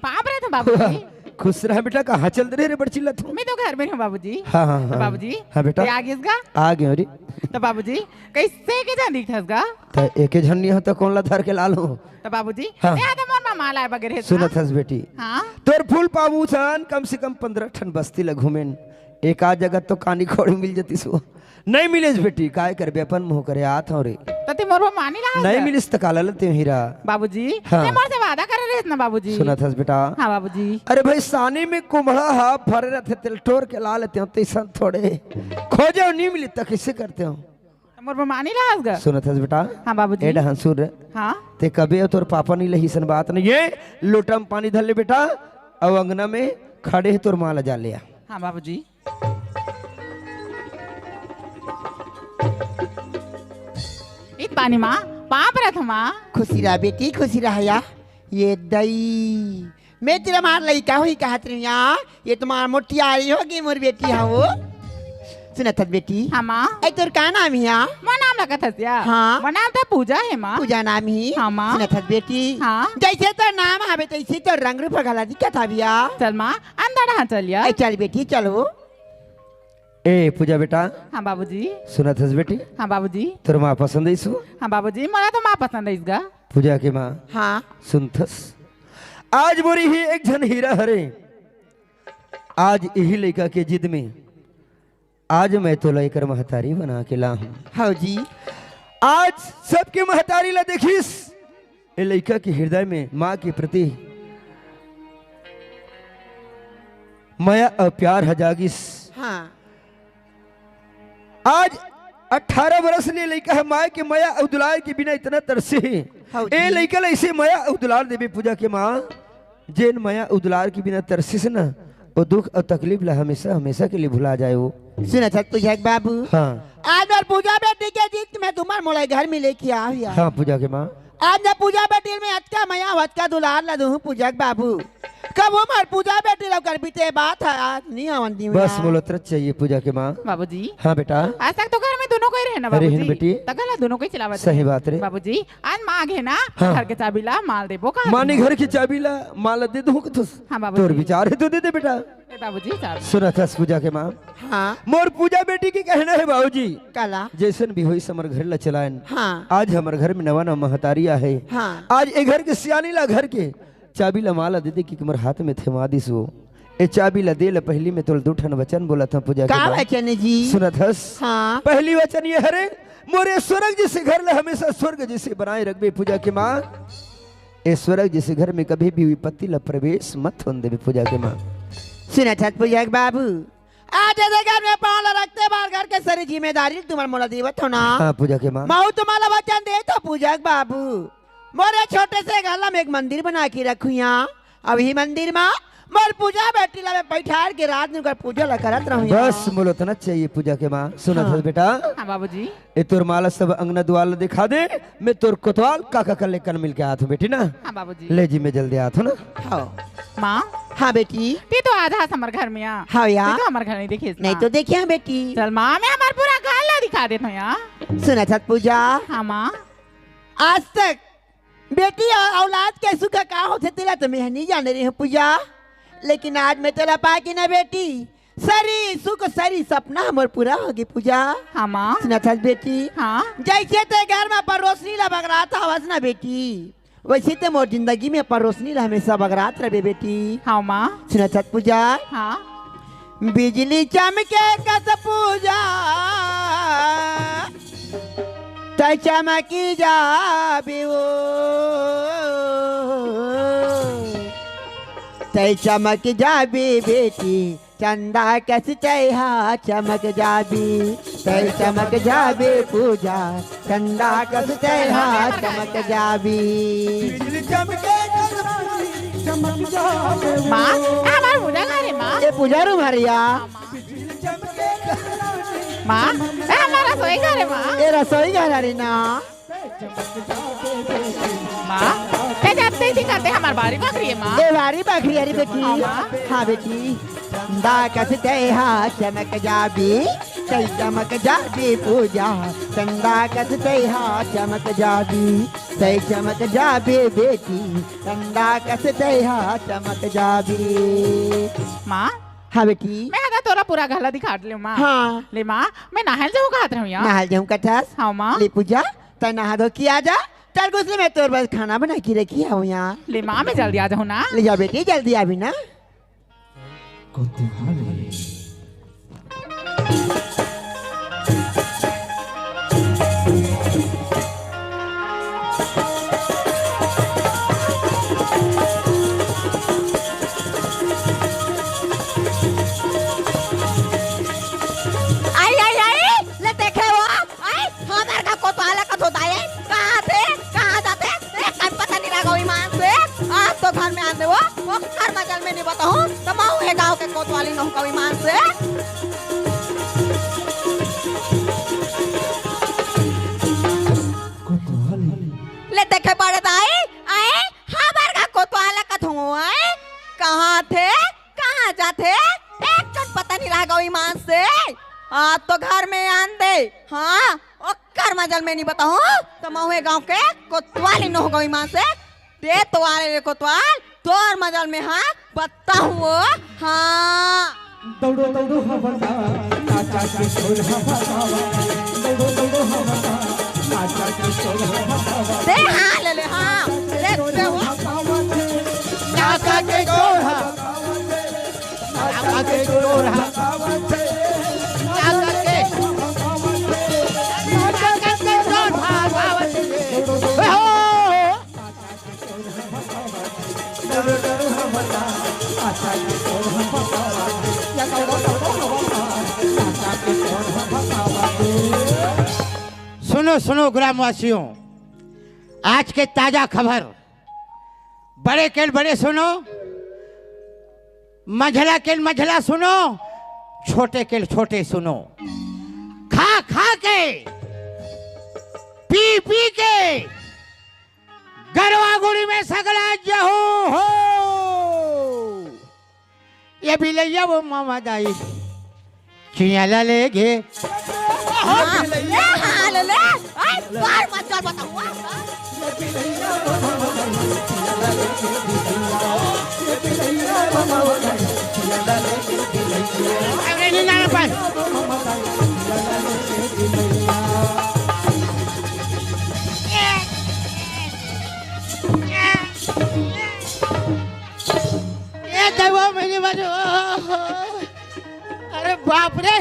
Speaker 2: पाप रहे थे बाबूजी
Speaker 1: खुश रहा बेटा कहाँ चल रहे रे बड़ची लत
Speaker 2: मैं तो घर में हूँ बाबूजी।
Speaker 1: हाँ हाँ
Speaker 2: तो
Speaker 1: हाँ
Speaker 2: बाबूजी
Speaker 1: हाँ बेटा
Speaker 2: ये आगे इसका
Speaker 1: आ गए रे
Speaker 2: तो बाबूजी कैसे के जान दिखता इसका
Speaker 1: तो एक झन्नी हो तो कौन ला धर के लाल हो
Speaker 2: तो बाबूजी
Speaker 1: हाँ।
Speaker 2: ये तो मोर मामा लाए बगैर
Speaker 1: सुनत हस बेटी
Speaker 2: हाँ
Speaker 1: तोर फूल पाबू सन कम से कम 15 ठन बस्ती ला घूमेन एक आध जगह तो कानी खोड़ी मिल जाती सो नहीं मिलेस बेटी काय करबे अपन मुंह करे आत हो रे
Speaker 2: तो ते मोर मानी ला
Speaker 1: नहीं मिलिस तो काला लते हीरा
Speaker 2: बाबूजी
Speaker 1: हाँ।
Speaker 2: ते मोर से वादा कर रहे थे ना बाबूजी।
Speaker 1: सुनत हस बेटा
Speaker 2: हाँ बाबूजी
Speaker 1: अरे भाई सानी में कुम्हड़ा हा भरे रहते तिलटोर के ला लेते हो तैसन थोड़े खोजे और नहीं मिली तो कैसे करते हो
Speaker 2: मोर मानी ला इसका
Speaker 1: सुनत हस बेटा
Speaker 2: हाँ बाबूजी
Speaker 1: एडा हंसुर
Speaker 2: हाँ
Speaker 1: ते कबे तोर पापा नहीं लहीसन बात नहीं ये लोटा में पानी धर ले बेटा और अंगना में खड़े है तोर माला जा लिया।
Speaker 2: हाँ बाबूजी इत पानी माँ पाप रहे थे माँ
Speaker 5: खुशी रहा बेटी खुशी रहा या ये दई मैं तेरा मार लड़का हुई कहत रही यहाँ ये तुम्हारा मोटी आ रही होगी मोर बेटी हाँ वो सुना था बेटी
Speaker 2: हाँ माँ
Speaker 5: ऐ तोर का नाम हिया
Speaker 2: माँ नाम लगा था क्या
Speaker 5: हाँ।
Speaker 2: माँ नाम था पूजा है माँ
Speaker 5: पूजा नाम ही
Speaker 2: हाँ, माँ।
Speaker 5: सुना था बेटी
Speaker 2: हाँ।
Speaker 5: जैसे तो नाम आवे तैसे तो रंग रूप गला दिखत हविया
Speaker 2: चल माँ अंदर हाँ चलिए
Speaker 5: ऐ चल बेटी चलो
Speaker 1: ए पूजा बेटा
Speaker 2: हाँ बाबूजी
Speaker 1: सुना थस बेटी
Speaker 2: हाँ बाबूजी
Speaker 1: तोर माँ पसंद है
Speaker 2: हाँ बाबूजी मला तो माँ पसंद है इसका
Speaker 1: पूजा के माँ
Speaker 5: हाँ
Speaker 1: सुनथस आज मोरी ही एक झन हीरा हरे आज यही लड़का के जिद में आज मैं तो लेकर महतारी बना के ला हूँ
Speaker 5: हाँ जी
Speaker 1: आज सबके महतारी ला देखिस ये लड़का के हृदय में माँ के प्रति माया और प्यार हजागिस
Speaker 5: हाँ
Speaker 1: आज 18 बरस ले लड़का है माँ के माया और दुलार के बिना इतना तरसे है
Speaker 5: हाँ
Speaker 1: ए
Speaker 5: जी।
Speaker 1: लड़का ला इसे माया और दुलार देवी पूजा के माँ जेन माया और दुलार के बिना तरसे से ना वो दुख और तकलीफ ला हमेशा हमेशा के लिए भुला जाए वो
Speaker 5: सुना था तुझे बाबू
Speaker 1: हाँ
Speaker 5: आज मैं पूजा बेटी के जीत में तुम्हारे मोला घर में लेके आया
Speaker 1: हाँ पूजा के माँ
Speaker 5: आज मैं पूजा बेटी में अटका मया वटका दुलार ला दूं पूजा के बाबू कब उमर पूजा बेटी लोग कर बीते बात है आज नहीं आवंती
Speaker 1: बस बोलो तरत चाहिए पूजा के माँ
Speaker 2: बाबूजी
Speaker 1: हाँ बेटा
Speaker 2: आज तक तो घर में दोनों को ही रहना
Speaker 1: अरे
Speaker 2: बाबूजी
Speaker 1: हिन बेटी।
Speaker 2: तगला दोनों को ही चलावत
Speaker 1: सही बात रे
Speaker 2: बाबूजी आज माँ आगे ना
Speaker 1: हाँ।
Speaker 2: घर के चाबी ला माल देबो का
Speaker 1: माने घर की चाबी ला माला दे दो
Speaker 2: हाँ बाबूजी।
Speaker 1: तोर विचार है तो दे दे बेटा
Speaker 2: बाबूजी चाबी
Speaker 1: सुना था पूजा के माँ
Speaker 5: हाँ
Speaker 1: मोर पूजा बेटी के कहना है बाबूजी
Speaker 5: काला
Speaker 1: जैसन भी हुई समर घर ला चलाएन
Speaker 5: हाँ
Speaker 1: आज हमारे घर में नवा नवा महतारिया है
Speaker 5: हाँ
Speaker 1: आज ए घर के सियानी ला घर के चाबी ला माला दे दे कि मोर हाथ में थमा दिस वो ए चाबी ला दे ला पहली में तोल दूठन वचन बोला था पूजा के
Speaker 5: का
Speaker 1: माँ
Speaker 5: वचन जी
Speaker 1: सुना थस
Speaker 5: हाँ
Speaker 1: पहली वचन ये हरे मोरे स्वर्ग जैसे घर ला हमेशा स्वर्ग जैसे बनाए रखबे पूजा के माँ ए स्वर्ग जैसे घर में कभी भी विपत्ति ला प्रवेश मत होने देवे पूजा के माँ
Speaker 5: सुना था पूजा के बाबू आज ऐसे घर में पाँव ला रखते बाहर घर के सारी जिम्मेदारी तुम्हारे मोला देवत हो ना
Speaker 1: हाँ पूजा के माँ
Speaker 5: माऊ तुम्हारा वचन दे तो पूजा के बाबू मोरे छोटे से घर में एक मंदिर बना के रखू यहाँ अब ही मंदिर में मोर पूजा बेटी ला में बैठार के रात में पूजा ला करत रहूं
Speaker 1: बस बोलो तो ना चाहिए पूजा के माँ सुना था बेटा
Speaker 2: हाँ बाबूजी
Speaker 1: ए तोर माला सब अंगना द्वार दिखा दे मैं तोर कोतवाल काका कर लेकर मिल के आत हूँ बेटी ना
Speaker 2: हाँ बाबूजी
Speaker 1: ले जी मैं जल्दी आत हूँ ना
Speaker 5: हाँ
Speaker 2: माँ
Speaker 5: हाँ बेटी
Speaker 2: ती तो आज हाथ हमारे घर में आ
Speaker 5: हाँ यार
Speaker 2: ती तो हमारे घर नहीं देखी
Speaker 5: नहीं तो देखिए बेटी
Speaker 2: चल माँ मैं हमारा पूरा घर ला दिखा देता हूँ यहाँ
Speaker 5: सुना था पूजा
Speaker 2: हाँ माँ
Speaker 5: आज तक बेटी और औलाद के सुख का होते तेरा तो मैं नहीं जान रही हूँ पूजा लेकिन आज मैं तेरा पाकी ना बेटी सारी सुख सारी सपना हमार पूरा होगी पूजा
Speaker 2: हाँ माँ
Speaker 5: सुना था बेटी
Speaker 2: हाँ
Speaker 5: जैसे ते घर में परोसनी ला बगरात हवस ना बेटी वैसे तो मोर जिंदगी में परोसनी ला हमेशा बगरात रहे बेटी
Speaker 2: हाँ माँ
Speaker 5: सुना था पूजा
Speaker 2: हाँ
Speaker 5: बिजली चमके कस पूजा तै चमकी जाबे वो तै चमक जाबे बेटी चंदा कस तैहा चमक जाबी तै चमक जाबे पूजा चंदा कस तैहा चमक जाबी
Speaker 2: माँ हमारा पूजा घर है माँ
Speaker 5: ये पूजा रूम हरिया
Speaker 2: माँ हमारा सोई घर है माँ
Speaker 5: ये रसोई घर हरी ना
Speaker 2: माँ क्या जाते ही दिखाते हमारे बारी बकरी है माँ
Speaker 5: ये वारी बकरी हरी बेटी
Speaker 2: हाँ, माँ।
Speaker 5: हाँ बेटी चंदा कस तैहा चमक जाबी तै चमक जाबी पूजा चंदा कस तैहा चमक जाबी तै चमक जाबी बेटी चंदा कस तैहा चमक जाबी
Speaker 2: माँ
Speaker 5: हाँ बेटी
Speaker 2: मैं आधा तोरा पूरा गला दिखा ले माँ
Speaker 5: हाँ
Speaker 2: ले माँ मैं नहाल जाऊँ कहा था यहाँ
Speaker 5: नहाल जाऊँ कथास
Speaker 2: हाँ माँ
Speaker 5: ले पूजा तै नहा धो किया जा चल गुस्से में तोर बस खाना बना के रखी हूँ यहाँ
Speaker 2: ले माँ मैं जल्दी आ जाऊँ ना
Speaker 5: ले जा बेटी जल्दी अभी ना
Speaker 6: आई आई आई ले देखे वो आई हमारे का कोतवाला का धोता है कहाँ थे कहाँ जाते एक टाइम पता नहीं लगा ईमान से आज तो घर में आते वो घर में जल में नहीं बताऊँ तो मैं है गाँव के कोतवाली न हूँ ईमान से ले देखे पड़े ताई आए हमारे का कोतवाला का धो आए कहाँ थे कहाँ जाते एक चोट पता नहीं लगा ईमान से आज तो घर में आन दे हाँ ओकर मजल में नहीं बताऊं तो महुए गांव के कोतवाली न हो गई मां से दे तो वाले कोतवाल तोर मजल में हाँ बताऊं हाँ
Speaker 3: दौड़ो दौड़ो हवता नाचा के छोड़ हवता दौड़ो दौड़ो हवता नाचा के छोड़ हवता
Speaker 6: दे हाँ ले हाँ ले वो
Speaker 5: नाचा के जोर नाचा के जोर सुनो सुनो ग्रामवासियों, आज के ताजा खबर बड़े के बड़े सुनो, मझला के मझला सुनो, छोटे के छोटे सुनो। खा खा के पी पी के गरवा गुड़ी में सगला जहो हो ये भी लिया वो मामा दाई चियाला ले गे
Speaker 6: हाँ ले आई बार मत चल बताऊं
Speaker 5: अरे नहीं ना पास ये दवा मेरी बाजू अरे बाप रे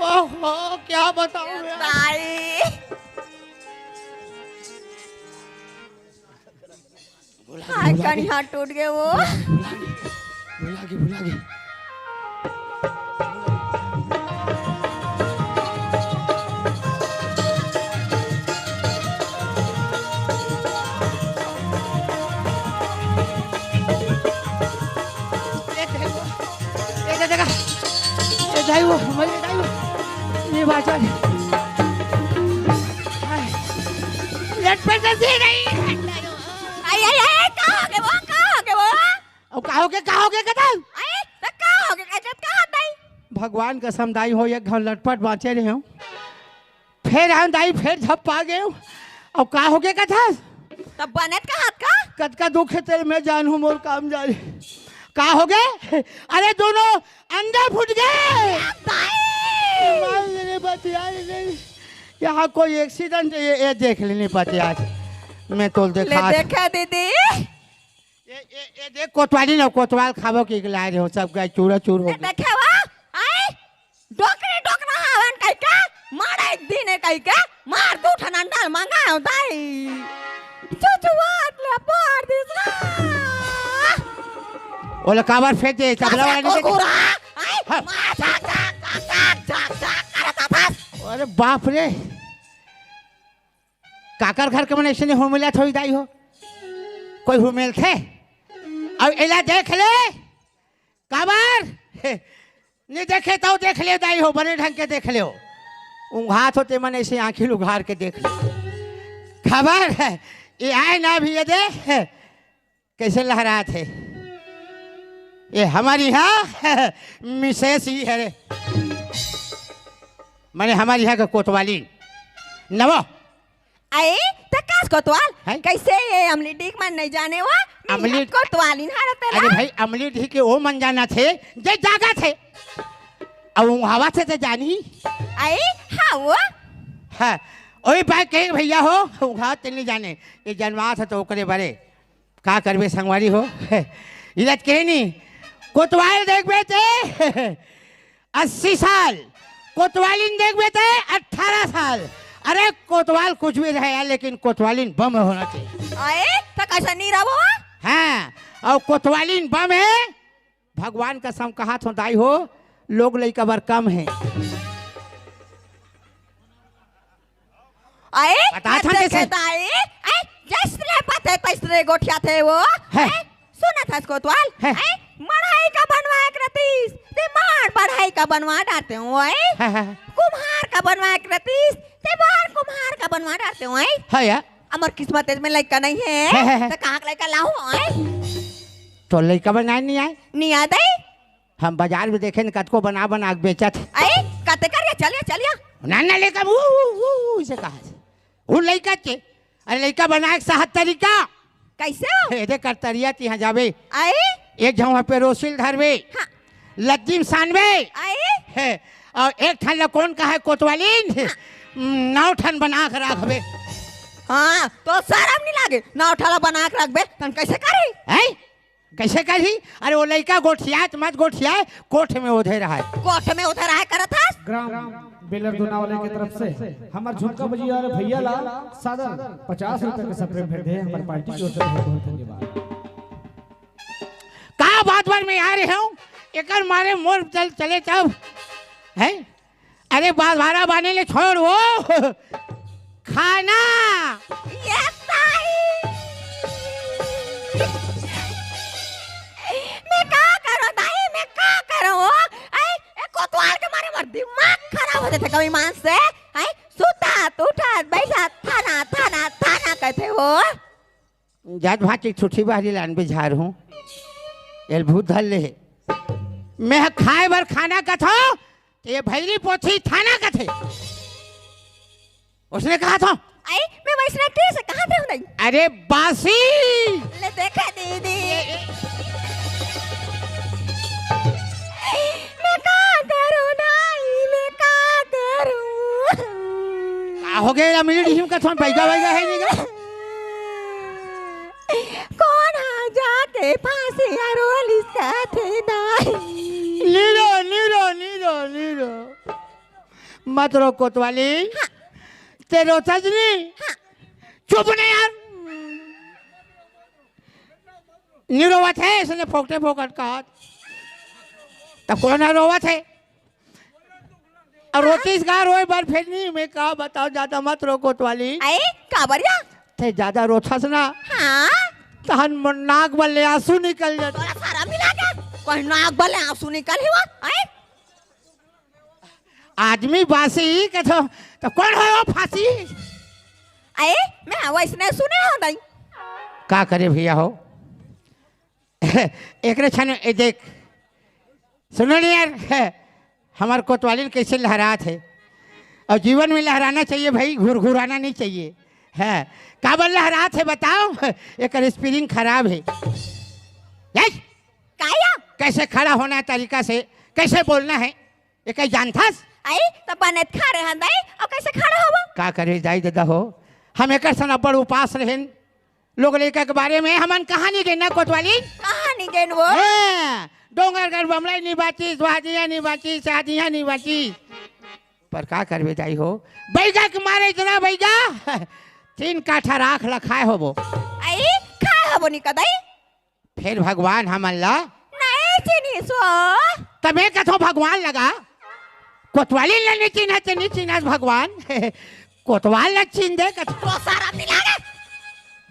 Speaker 5: ओहो क्या बताऊं मैं
Speaker 6: ताई हाय कहीं हाथ टूट गए वो
Speaker 5: भुला गई ये बाजा
Speaker 6: आई कहाँ हो गए
Speaker 5: कथा
Speaker 6: आई तो कहाँ हो गए कहाँ दाई
Speaker 5: भगवान का समदाई हो एक घर लटपट बाँचे रहे हूँ फिर हम दाई फिर झप पा गए हूँ और का हो गया कथा
Speaker 6: तब बनेत का हाथ का
Speaker 5: कद का दुख है तेरे मैं जान हूँ मोर काम जा रही का हो गए अरे दोनों अंदर फुट गए यहाँ कोई एक्सीडेंट ये देख लेने पाते आज मैं तो देखा
Speaker 6: देखा दीदी
Speaker 5: ये देख कोतवाली ना कोतवाल खाबो के लाए रहे हो सब गाय चूरा चूर हो गए
Speaker 6: देखे वा आई डोकरा हवन कई का मारा एक दिन है कई का मार दो ठना डाल मांगा हो दाई चुचुआत ले पार दिसरा
Speaker 5: ओला काबर फेंक दे तबला वाला नहीं
Speaker 6: देख आई मार जाक
Speaker 5: अरे बाप रे काकर घर के मन ऐसे हो मिला थोड़ी दाई हो कोई हो मिल थे अब इला देख ले काबर नहीं देखे तो देख ले दाई हो बने ढंग के देख ले हाथ होते मन ऐसे आंखें उघार के देख ले खबर है ये आए ना भी ये दे कैसे लहरा थे ये हमारी यहाँ मिसेस ही है रे मैंने हमारी यहाँ का कोतवाली नवो
Speaker 6: आई तकास कोतवाल
Speaker 5: है?
Speaker 6: कैसे ये अमली डीक मन नहीं जाने वा
Speaker 5: अमली
Speaker 6: कोतवाली हारत
Speaker 5: अरे भाई अमली ढी के वो मन जाना थे जे जागा थे अब वो हवा से तो जानी
Speaker 6: आई हाँ वो
Speaker 5: हाँ ओए भाई कहे भैया हो उघा नहीं जाने ये जनवास है तो ओकरे बारे का करबे संगवारी हो इलत कहे नहीं कोतवाल देख बेटे 80 साल कोतवालिन देख बेटे 18 साल अरे कोतवाल कुछ भी रहे लेकिन कोतवालिन बम होना चाहिए
Speaker 6: आए तो कैसा नहीं रहो
Speaker 5: हाँ और कोतवालिन बम है भगवान का सम कहा तो दाई हो लोग लइका बार कम है
Speaker 6: आए
Speaker 5: बता था कैसे
Speaker 6: आए आए जैसे पते तैसरे गोठिया थे वो
Speaker 5: है
Speaker 6: सुना था कोतवाल
Speaker 5: है
Speaker 6: मढ़ाई का बनवाया करतीस ते मार पढ़ाई का बनवा डालते हो आए कुम्हार का बनवाया करतीस ते बार कुम्हार का बनवा डालते हो आए
Speaker 5: है या
Speaker 6: अमर किस्मत में लड़का नहीं है तो कहाँ लड़का लाओ आए
Speaker 5: तो लड़का बनाए नहीं आए
Speaker 6: नहीं आता
Speaker 5: हम बाजार में देखे न कद को बना बना के बेचा थे
Speaker 6: आए चलिए चलिए चलिए
Speaker 5: नाना लेकर इसे कहा वो लड़का के अरे लड़का बनाए साहब तरीका
Speaker 6: कैसे हो
Speaker 5: एदे कर तरिया यहाँ जावे
Speaker 6: आई
Speaker 5: एक झौवा पे रोसिल धरवे
Speaker 6: हाँ।
Speaker 5: लज्जिम सानवे
Speaker 6: आई
Speaker 5: है और एक ठन कौन का है कोतवालीन 9 ठन बना कर रखबे
Speaker 6: हाँ तो शर्म नहीं लागे ना उठाला बना के रखबे तन कैसे करी
Speaker 5: है कैसे करी अरे वो लड़का गोठियात मत गोठियाए कोठ में उधे रहा है
Speaker 6: कोठ में उधर आए करत हस
Speaker 3: ग्राम बेलर दोनावाले की तरफ से हमारे झुमका बजी और भैया लाल सादर 50 रुपए के सप्रे भेज दे हमारी पार्टी की ओर से बहुत धन्यवाद।
Speaker 5: का बात बार में आ रहे हूँ एकर मारे मोर चले तब है अरे बात भारा बाने ले छोड़ वो खाना
Speaker 6: यस ताई मैं का करो दाई मैं का करो आई ए कोतवाल के मारे मर दिमाग खराब हो जाता कभी मान से आई सुता उठा बैठा थाना थाना थाना कहते हो
Speaker 5: जात भाची छुट्टी बारी लान बिझार हूँ एल भूत धल ले मैं खाए बर खाना कथो ये भैरी पोथी थाना कथे उसने कहा था
Speaker 6: आई मैं वैसे टी से कहां थे नहीं
Speaker 5: अरे बासी
Speaker 6: ले देखा दीदी मैं का करूं नाई मैं का करूं
Speaker 5: का हो गया मिनट हिम कथो पैगा वैगा है नहीं
Speaker 6: कौन आ जाके फांसी रोली साथे नाई
Speaker 5: नीरो नीरो नीरो नीरो मत रो कोतवाली तेरो सजनी चुप नहीं यार नीरोवत है इसने फोकटे फोकट कहा तब कौन है रोवत है और रोतीस गा रोए बार फिर नहीं मैं कहा बताओ ज्यादा मत रो कोतवाली
Speaker 6: आई काबरिया
Speaker 5: थे ज्यादा रोथस ना
Speaker 6: हां
Speaker 5: तहन नाक बल्ले आंसू निकल जाते
Speaker 6: तोरा सारा मिला के कोई नाक बले आंसू निकल हुआ आई
Speaker 5: आदमी बासी के तो कौन है वो फांसी
Speaker 6: आई मैं वैसे सुने हो नहीं
Speaker 5: का करे भैया हो एक छन ए देख सुनो नहीं यार हमारे कोतवाली कैसे लहरात है और जीवन में लहराना चाहिए भाई घुरघुराना नहीं चाहिए है काबर लहरात है बताओ एक स्प्रिंग खराब है
Speaker 6: काया
Speaker 5: कैसे खड़ा होना है तरीका से कैसे बोलना है ये कहीं जानथस
Speaker 6: आई तो बने खा रहे हैं नहीं और कैसे खड़ा होबो
Speaker 5: का करे जाई दादा हो हम एक सन बड़ उपास रहें लोग लेकर के बारे में हमन कहानी देना कोतवाली
Speaker 6: कहानी गेन वो
Speaker 5: डोंगरगढ़ बमलाई नहीं बाची स्वादियाँ नहीं बाची शादियाँ नहीं बाची पर का करवे जाई हो बैगा के मारे इतना बैगा 3 काठा राख लखाए हो वो
Speaker 6: आई खाए होबो नहीं कदाई
Speaker 5: फिर भगवान हमन ला
Speaker 6: नहीं चिनी सो
Speaker 5: तमे कथो भगवान लगा कोतवाली ला नहीं चिन्हा भगवान कोतवाल ला चिन्ह दे कथो
Speaker 6: तो सारा मिला के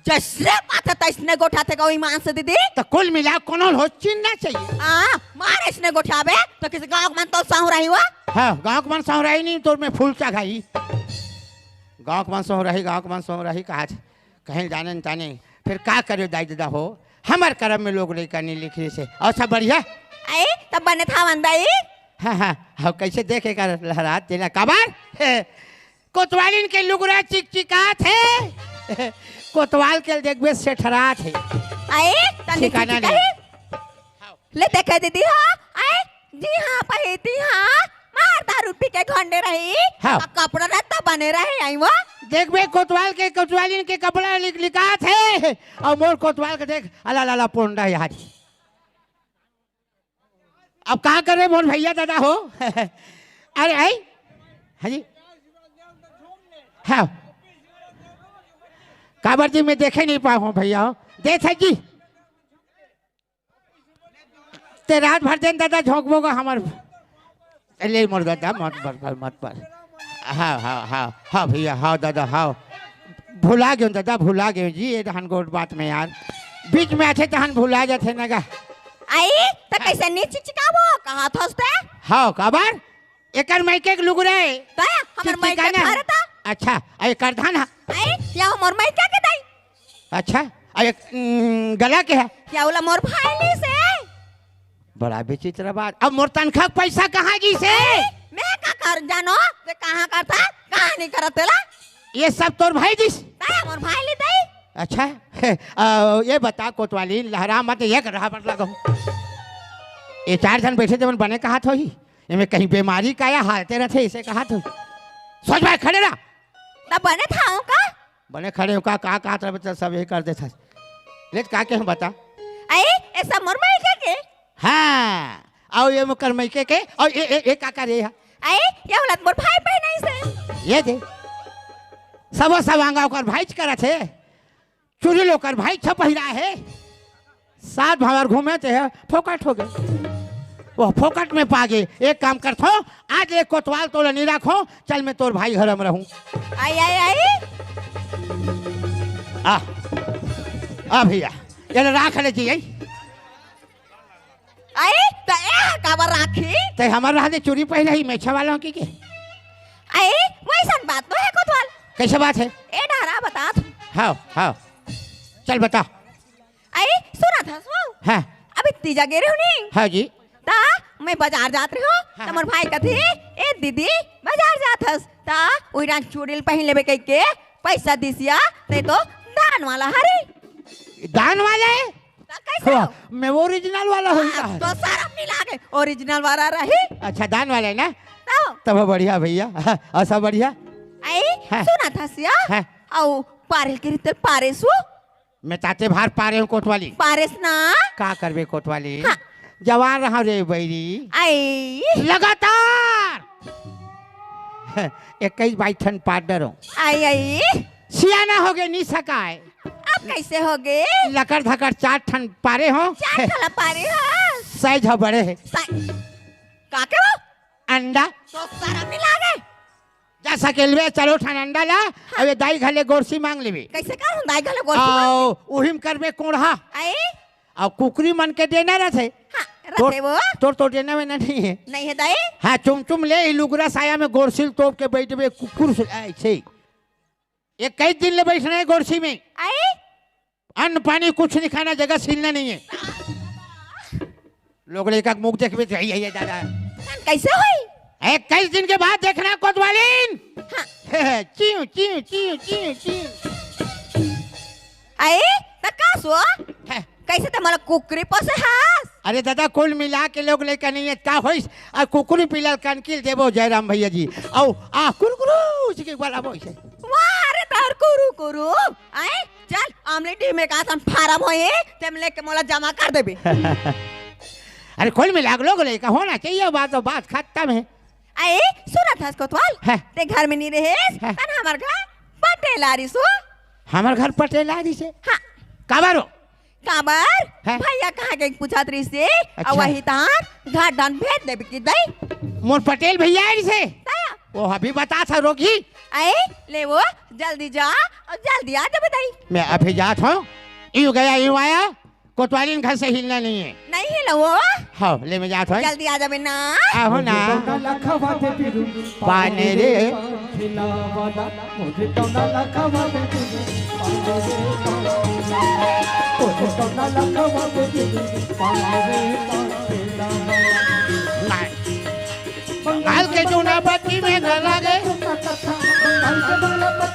Speaker 6: जैसे बात है तैसने गोठाते का ईमान से दीदी
Speaker 5: तो कुल मिला कोनो हो चिन्हना चाहिए
Speaker 6: मारे इसने गोठाबे तो किसी गांव में तो साहू रही हुआ
Speaker 5: हाँ गाँव के मन सौ रही नहीं तो मैं फूल चढ़ाई गाँव के मन सौ रही कहा कहीं जाने न जाने फिर का करे दाई दादा हो हमार कर्म में लोग लेकर नहीं लिखे से और सब बढ़िया
Speaker 6: आई तब बने था वंदाई
Speaker 5: हाँ हाँ हाँ कैसे देखे कर लहरात तेला कबार कोतवालिन के लुगरा चिकचिकात है कोतवाल के देखबे सेठरात है
Speaker 6: आई तनी
Speaker 5: ठिकाना
Speaker 6: नहीं ले देखे दीदी हो आई जी हाँ पहेती हाँ मार दारू पी के घंटे रही
Speaker 5: हाँ।
Speaker 6: कपड़ा रहता बने रहे आई वो
Speaker 5: देखबे कोतवालिन के कपड़ा लिकात है और मोर कोतवाल के देख अला लाला पोंडा यार अब कहाँ करे मोर भैया दादा हो अरे आई हाँ जी हाँ काबर जी मैं देखे नहीं पाऊँ भैया देख जी ते रात भर दिन दादा झोंकबोगा हमार ले मोर दादा मत पर हाँ हाँ हाँ हाँ भैया हाँ दादा हाँ भुला गए दादा भुला गए जी ये तहन गोट बात में यार बीच में आते तहन भुला जाते ना का
Speaker 6: आई तो कैसे नीचे चिकाबो कहाँ थोसते
Speaker 5: हाँ काबर एकर माइके के लुगरे
Speaker 6: तो हमर माइक के घर था
Speaker 5: अच्छा अरे करधान है
Speaker 6: आई या हमर माइक के दाई
Speaker 5: अच्छा अरे गला के है
Speaker 6: या उला मोर भाई से
Speaker 5: बड़ा विचित्र बात अब मोर तनखा पैसा कहाँ जी से
Speaker 6: मैं का कर जानो ते कहां करता कहां नहीं करतेला
Speaker 5: ये सब तोर भाई दिस
Speaker 6: ताया मोर भाई ले दई
Speaker 5: अच्छा ये बता कोतवाली लहरा मत ये कर रहा मत लगो ये 4 जन बैठे जब बने कहा थो ही इनमें कहीं बीमारी का या हालते रहते इसे कहा थो सोच भाई खड़े रहा
Speaker 6: तब बने था का
Speaker 5: बने खड़े हो का तरह सब ये कर देता ले का के हम बता
Speaker 6: आई ऐसा मोर भाई के
Speaker 5: हाँ आओ ये मुकर मैके के और ये का कर ये
Speaker 6: आई ये वाला मोर भाई पहनाई से
Speaker 5: ये दे सब आंगा कर भाई करा थे चूरी लोकर भाई छप ही रहा है साथ भावर घूमे थे फोकट हो गए वो फोकट में पा गए एक काम कर थो आज एक कोतवाल तो नहीं रखो चल मैं तोर भाई घर में रहूं
Speaker 6: आई आई आई
Speaker 5: आ भैया ये राख ले जी
Speaker 6: आई तो ए काबर राखी
Speaker 5: ते हमार रहा दे चोरी पहले ही मेछा वालों की के
Speaker 6: आई वैसा बात तो है कोतवाल
Speaker 5: कैसे बात है
Speaker 6: ए डरा बता तू
Speaker 5: हाँ चल बता
Speaker 6: आई सुना था सो
Speaker 5: हाँ
Speaker 6: अभी तीजा गिरे हो नहीं
Speaker 5: हाँ जी
Speaker 6: ता मैं बाजार जात रही हूँ
Speaker 5: हाँ।
Speaker 6: तमर भाई कथी ए दीदी बाजार जात हस ता ओइरा चूड़िल पहन लेबे कह के पैसा दिसिया ते तो दान वाला हरे
Speaker 5: दान वाला है
Speaker 6: ता कैसे हो?
Speaker 5: मैं वो ओरिजिनल वाला हूँ
Speaker 6: तो सारा मिला के ओरिजिनल वाला रही
Speaker 5: अच्छा दान वाला है ना
Speaker 6: तो
Speaker 5: तब बढ़िया भैया ऐसा बढ़िया
Speaker 6: आई
Speaker 5: हाँ।
Speaker 6: सुना था सिया
Speaker 5: हाँ।
Speaker 6: औ पारेल के रितर पारेसु
Speaker 5: मैं ताते भार पा रहे हूँ कोतवाली
Speaker 6: पारेस ना
Speaker 5: का करबे कोतवाली
Speaker 6: हाँ।
Speaker 5: जवान रहा रे बैरी
Speaker 6: आई
Speaker 5: लगातार 21 बाइठन पार्टनर हूँ
Speaker 6: आई आई
Speaker 5: सियाना हो गए नहीं सकाए
Speaker 6: अब कैसे हो गए
Speaker 5: लकड़ धकड़ 4 ठन पारे हो
Speaker 6: चार थला पारे हाँ
Speaker 5: साइज हो बड़े है
Speaker 6: काके वो
Speaker 5: अंडा
Speaker 6: तो सारा मिला गए
Speaker 5: जा सकेलवे चलो ठन अंडा ला अबे दाई घले गोरसी मांग लेबे
Speaker 6: कैसे कर हम दाई गले गोल
Speaker 5: आओ उहिम करबे कोढ़ा
Speaker 6: आई
Speaker 5: और कुकरी मन के देना रथे
Speaker 6: हाँ रखे वो
Speaker 5: तोर तो देना में नहीं है
Speaker 6: नहीं है दाई
Speaker 5: हाँ चुम ले लुगरा साया में गोरसिल तोप के बैठबे कुकुर ऐसे ये कई दिन ले बैठना है गोरसी में
Speaker 6: आई
Speaker 5: अन्न पानी कुछ नहीं खाना जगह सिलना नहीं है लोग एक मुख देखबे तो यही है दादा
Speaker 6: कैसे हुई
Speaker 5: 21 दिन के बाद देखना कोतवालीन
Speaker 6: हाँ।
Speaker 5: चीं चीं चीं चीं चीं
Speaker 6: आई तका सो कैसे ते मला कुकरी पसे हास
Speaker 5: अरे दादा कुल मिला के लोग लेकर नहीं है का होइस आ कुकुरी पिलल कनकिल देबो जयराम भैया जी औ आ कुरकुरु उसके वाला बोइस
Speaker 6: वाह रे तार कुरु कुरु आई चल आमलेट में का सन फार्म होए तेम लेके मोला जमा कर देबे
Speaker 5: अरे कुल मिला के लोग लेकर होना चाहिए बात खत्म है
Speaker 6: आई सुना था कोतवाल
Speaker 5: हाँ।
Speaker 6: ते घर में नहीं रहे
Speaker 5: हाँ।
Speaker 6: तन हमर घर पटेलारी सो
Speaker 5: हमार घर पटेलारी से
Speaker 6: हाँ
Speaker 5: काबारो
Speaker 6: काबर
Speaker 5: हाँ।
Speaker 6: भैया कहाँ के पूछा तरी से
Speaker 5: अच्छा।
Speaker 6: और वही तार घाट डान भेज देबे की दई
Speaker 5: मोर पटेल भैया आई से
Speaker 6: ताया
Speaker 5: वो अभी बता था रोगी
Speaker 6: आई ले वो जल्दी जा और जल्दी आ जा बताई
Speaker 5: मैं अभी जात हूँ यूं गया यूं आया कोतवालीन घर से हिलना नहीं है
Speaker 6: नहीं हिला वो
Speaker 5: हाँ ले मैं जात हूँ
Speaker 6: जल्दी आ जा बिना
Speaker 5: आहो ना
Speaker 3: लखवा दे बिरु
Speaker 5: पाने रे
Speaker 3: खिलावादा मुझे तो ना लखवा दे बिरु मुझे तो ना लखवा दे बिरु पाने रे
Speaker 5: काल के जो ना बत्ती में न लगे
Speaker 3: कथा